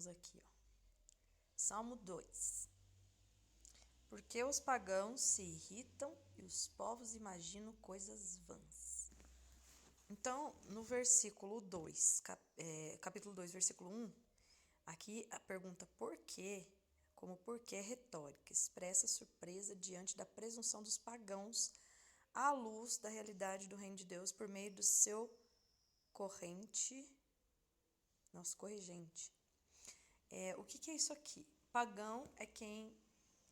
Vamos aqui, ó. Salmo 2. Porque os pagãos se irritam e os povos imaginam coisas vãs. Então, no versículo 2, capítulo 2, versículo 1, aqui a pergunta por quê, como por que é retórica, expressa surpresa diante da presunção dos pagãos à luz da realidade do reino de Deus por meio do seu corregente. O que é isso aqui? Pagão é quem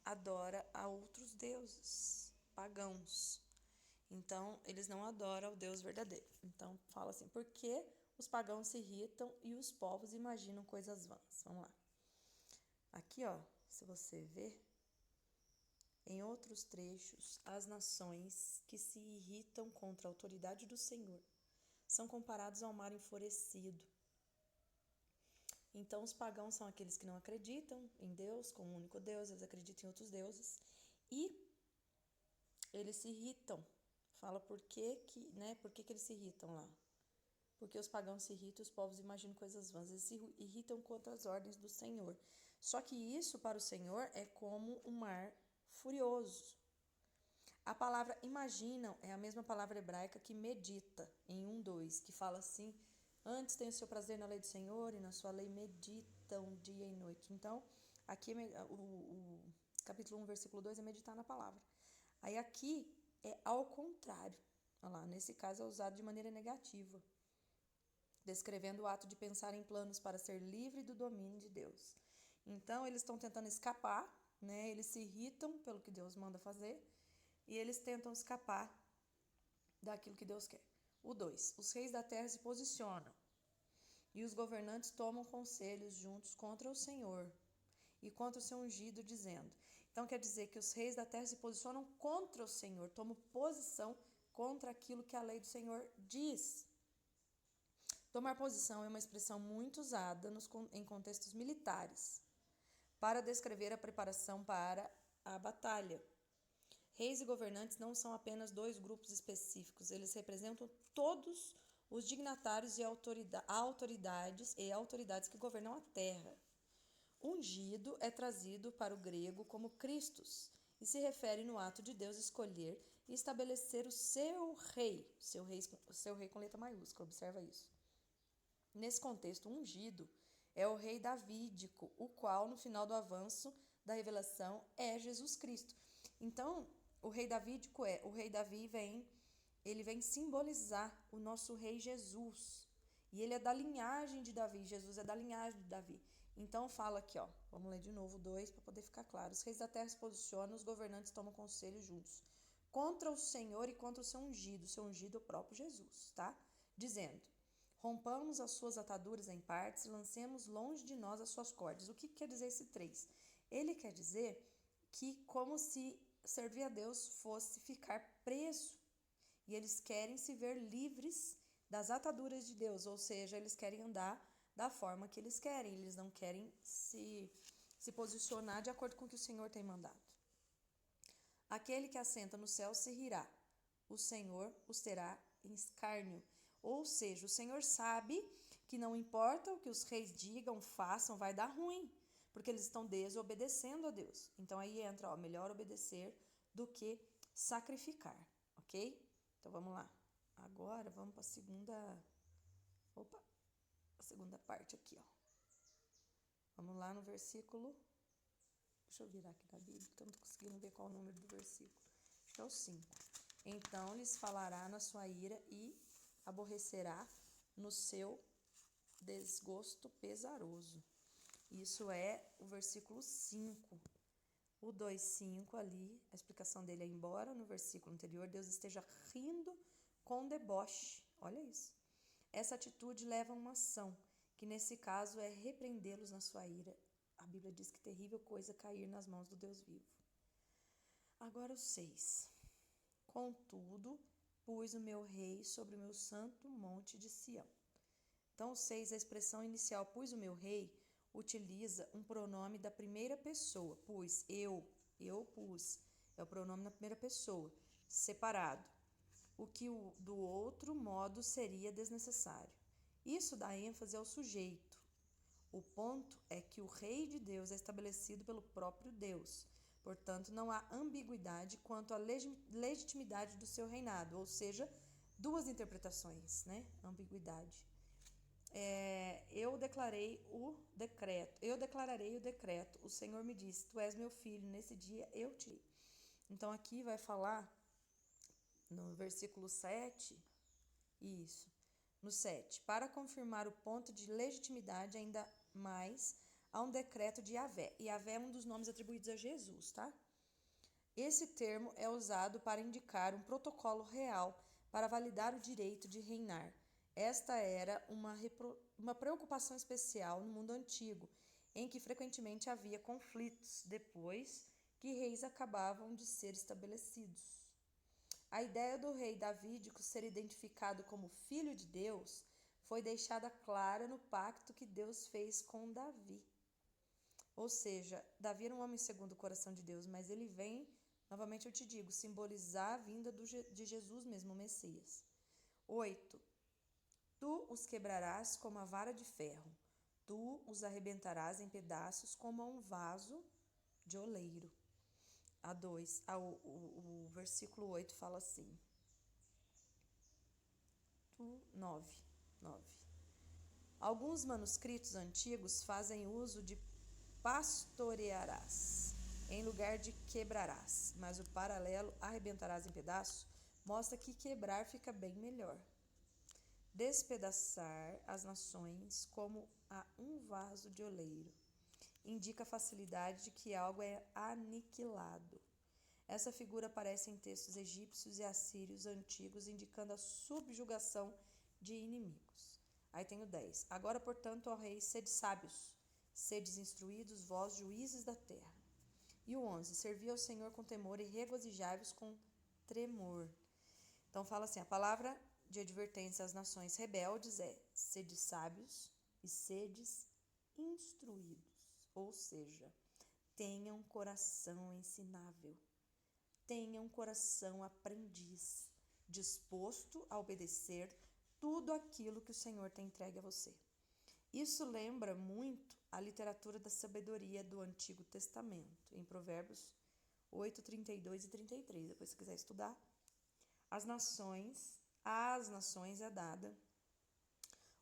adora a outros deuses, pagãos. Então, eles não adoram o Deus verdadeiro. Então, fala assim, por que os pagãos se irritam e os povos imaginam coisas vãs? Vamos lá. Aqui, ó, se você ver, em outros trechos, as nações que se irritam contra a autoridade do Senhor são comparados ao mar enfurecido. Então, os pagãos são aqueles que não acreditam em Deus como único Deus, eles acreditam em outros deuses e eles se irritam. Fala por que eles se irritam lá? Porque os pagãos se irritam, os povos imaginam coisas vãs, eles se irritam contra as ordens do Senhor. Só que isso para o Senhor é como um mar furioso. A palavra imaginam é a mesma palavra hebraica que medita, em 1:2, que fala assim: antes tem o seu prazer na lei do Senhor e na sua lei meditam dia e noite. Então, aqui o capítulo 1, versículo 2 é meditar na palavra. Aí aqui é ao contrário. Olha lá, nesse caso é usado de maneira negativa, descrevendo o ato de pensar em planos para ser livre do domínio de Deus. Então, eles estão tentando escapar, né? Eles se irritam pelo que Deus manda fazer e eles tentam escapar daquilo que Deus quer. O 2. Os reis da terra se posicionam e os governantes tomam conselhos juntos contra o Senhor e contra o seu ungido, dizendo. Então, quer dizer que os reis da terra se posicionam contra o Senhor, tomam posição contra aquilo que a lei do Senhor diz. Tomar posição é uma expressão muito usada em contextos militares para descrever a preparação para a batalha. Reis e governantes não são apenas dois grupos específicos, eles representam todos os dignatários e autoridades que governam a terra. Ungido é trazido para o grego como Christos e se refere no ato de Deus escolher e estabelecer o seu rei com letra maiúscula, observa isso. Nesse contexto, ungido é o rei davídico, o qual, no final do avanço da revelação, é Jesus Cristo. Então, o rei davídico o rei Davi ele vem simbolizar o nosso rei Jesus. E ele é da linhagem de Davi, Jesus é da linhagem de Davi. Então, fala aqui, ó, vamos ler de novo 2 para poder ficar claro. Os reis da terra se posicionam, os governantes tomam conselho juntos contra o Senhor e contra o seu ungido é o próprio Jesus, tá? Dizendo: rompamos as suas ataduras em partes e lancemos longe de nós as suas cordas. O que quer dizer esse 3? Ele quer dizer que como se servir a Deus fosse ficar preso. E eles querem se ver livres das ataduras de Deus, ou seja, eles querem andar da forma que eles querem, eles não querem se posicionar de acordo com o que o Senhor tem mandado. Aquele que assenta no céu se rirá, o Senhor os terá em escárnio. Ou seja, o Senhor sabe que não importa o que os reis digam, façam, vai dar ruim, porque eles estão desobedecendo a Deus. Então aí entra, melhor obedecer do que sacrificar, ok? Então vamos lá. Agora vamos para a segunda parte aqui, ó. Vamos lá no versículo. Deixa eu virar aqui na Bíblia, porque eu não tô conseguindo ver qual é o número do versículo. Acho que é o 5. Então lhes falará na sua ira e aborrecerá no seu desgosto pesaroso. Isso é o versículo 5. O 2:5 ali, a explicação dele é: embora no versículo anterior Deus esteja rindo com deboche. Olha isso. Essa atitude leva a uma ação, que nesse caso é repreendê-los na sua ira. A Bíblia diz que terrível coisa é cair nas mãos do Deus vivo. Agora o 6. Contudo, pus o meu rei sobre o meu santo monte de Sião. Então, o 6, a expressão inicial, pus o meu rei, utiliza um pronome da primeira pessoa. Pus, eu pus. É o pronome na primeira pessoa, separado. O que do outro modo seria desnecessário. Isso dá ênfase ao sujeito. O ponto é que o rei de Deus é estabelecido pelo próprio Deus. Portanto, não há ambiguidade quanto à legitimidade do seu reinado, ou seja, duas interpretações, né? Ambiguidade. Eu declararei o decreto. O Senhor me disse: Tu és meu filho, nesse dia eu te dei. Então aqui vai falar no versículo 7, isso, no 7, para confirmar o ponto de legitimidade ainda mais, há um decreto de Yahvé. Yahvé é um dos nomes atribuídos a Jesus, tá? Esse termo é usado para indicar um protocolo real para validar o direito de reinar. Esta era uma preocupação especial no mundo antigo, em que frequentemente havia conflitos depois que reis acabavam de ser estabelecidos. A ideia do rei davídico ser identificado como filho de Deus foi deixada clara no pacto que Deus fez com Davi. Ou seja, Davi era um homem segundo o coração de Deus, mas ele vem, novamente eu te digo, simbolizar a vinda de Jesus mesmo, o Messias. 8. Tu os quebrarás como a vara de ferro, tu os arrebentarás em pedaços como a um vaso de oleiro. O versículo 8 fala assim. 9. Alguns manuscritos antigos fazem uso de pastorearás em lugar de quebrarás, mas o paralelo arrebentarás em pedaços mostra que quebrar fica bem melhor. Despedaçar as nações como a um vaso de oleiro indica a facilidade de que algo é aniquilado. Essa figura aparece em textos egípcios e assírios antigos, indicando a subjugação de inimigos. Aí tem o 10. Agora, portanto, ó reis, sede sábios, sedes instruídos, vós, juízes da terra. E o 11. Servi ao Senhor com temor e regozijai-vos com tremor. Então fala assim, a palavra de advertência às nações rebeldes é: sedes sábios e sedes instruídos. Ou seja, tenham um coração ensinável. Tenha um coração aprendiz, disposto a obedecer tudo aquilo que o Senhor tem entregue a você. Isso lembra muito a literatura da sabedoria do Antigo Testamento, em Provérbios 8, 32 e 33. Depois, se quiser estudar. Às nações é dada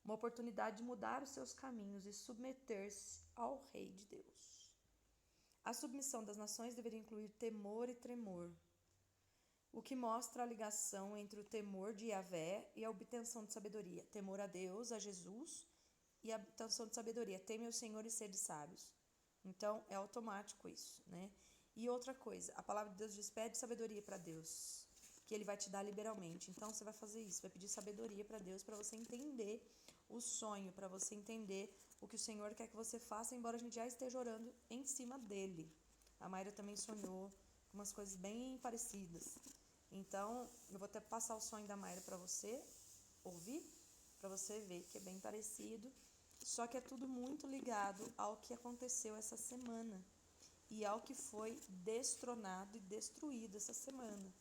uma oportunidade de mudar os seus caminhos e submeter-se ao Rei de Deus. A submissão das nações deveria incluir temor e tremor, o que mostra a ligação entre o temor de Yahvé e a obtenção de sabedoria. Temor a Deus, a Jesus, e a obtenção de sabedoria. Teme ao Senhor e sede sábios. Então, é automático isso, né? E outra coisa, a palavra de Deus diz: pede sabedoria para Deus, que Ele vai te dar liberalmente. Então, você vai fazer isso, vai pedir sabedoria para Deus, para você entender o sonho, para você entender o que o Senhor quer que você faça, embora a gente já esteja orando em cima dele. A Mayra também sonhou com umas coisas bem parecidas. Então, eu vou até passar o sonho da Mayra para você ouvir, para você ver que é bem parecido, só que é tudo muito ligado ao que aconteceu essa semana e ao que foi destronado e destruído essa semana.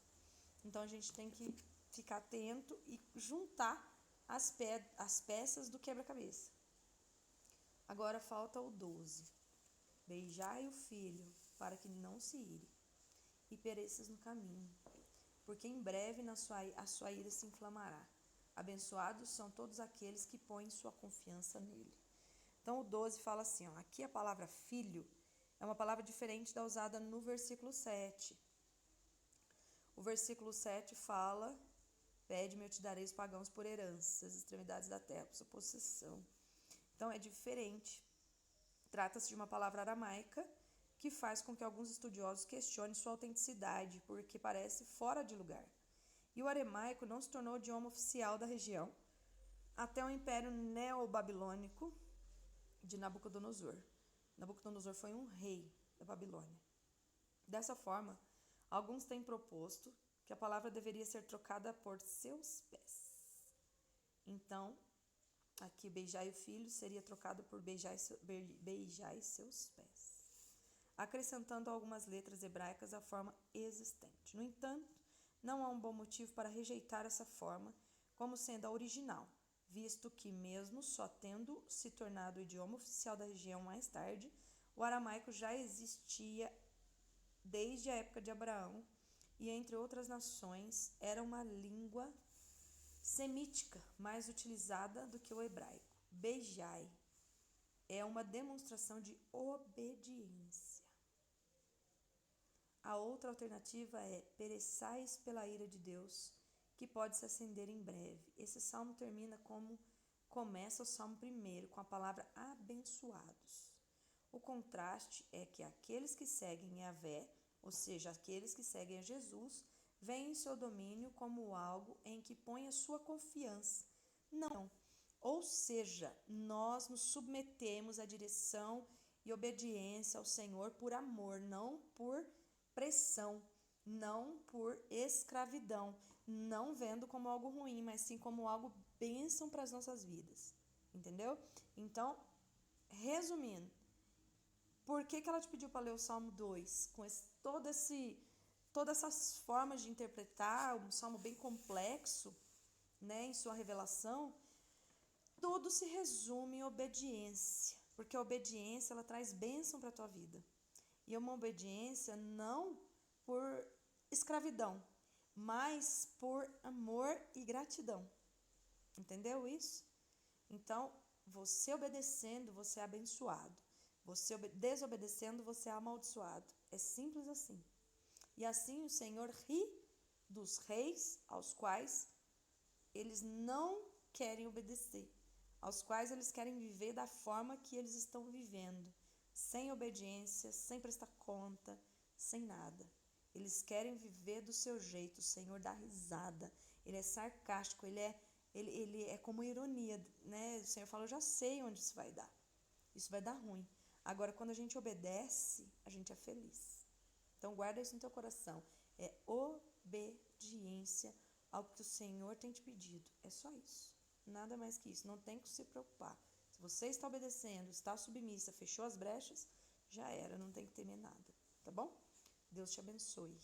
Então, a gente tem que ficar atento e juntar as peças do quebra-cabeça. Agora falta o 12. Beijai o filho, para que não se ire, e pereças no caminho, porque em breve a sua ira se inflamará. Abençoados são todos aqueles que põem sua confiança nele. Então o 12 fala assim, ó, aqui a palavra filho é uma palavra diferente da usada no versículo 7. O versículo 7 fala: pede-me, eu te darei os pagãos por herança, as extremidades da terra por sua possessão. Então é diferente. Trata-se de uma palavra aramaica que faz com que alguns estudiosos questionem sua autenticidade, porque parece fora de lugar. E o aramaico não se tornou o idioma oficial da região até o Império Neobabilônico de Nabucodonosor. Nabucodonosor foi um rei da Babilônia. Dessa forma, alguns têm proposto que a palavra deveria ser trocada por seus pés. Então, aqui beijai o filho seria trocado por beijai seus pés, acrescentando algumas letras hebraicas à forma existente. No entanto, não há um bom motivo para rejeitar essa forma como sendo a original, visto que, mesmo só tendo se tornado o idioma oficial da região mais tarde, o aramaico já existia desde a época de Abraão e, entre outras nações, era uma língua semítica mais utilizada do que o hebraico. Beijai é uma demonstração de obediência. A outra alternativa é pereçais pela ira de Deus, que pode se acender em breve. Esse salmo termina como começa o salmo 1, com a palavra abençoados. O contraste é que aqueles que seguem Yahvé, ou seja, aqueles que seguem a Jesus, veem seu domínio como algo em que põe a sua confiança. Não. Ou seja, nós nos submetemos à direção e obediência ao Senhor por amor, não por pressão, não por escravidão, não vendo como algo ruim, mas sim como algo bênção para as nossas vidas. Entendeu? Então, resumindo, por que ela te pediu para ler o Salmo 2? Com todas essas formas de interpretar, um salmo bem complexo, né, em sua revelação, tudo se resume em obediência, porque a obediência ela traz bênção para a tua vida. E uma obediência não por escravidão, mas por amor e gratidão. Entendeu isso? Então, você obedecendo, você é abençoado. Você desobedecendo, você é amaldiçoado. É simples assim. E assim o Senhor ri dos reis aos quais eles não querem obedecer, aos quais eles querem viver da forma que eles estão vivendo, sem obediência, sem prestar conta, sem nada. Eles querem viver do seu jeito. O Senhor dá risada, ele é sarcástico, ele é como ironia, né? O Senhor fala, eu já sei onde isso vai dar. Isso vai dar ruim. Agora, quando a gente obedece, a gente é feliz. Então, guarda isso no teu coração. É obediência ao que o Senhor tem te pedido. É só isso. Nada mais que isso. Não tem que se preocupar. Se você está obedecendo, está submissa, fechou as brechas, já era. Não tem que temer nada. Tá bom? Deus te abençoe.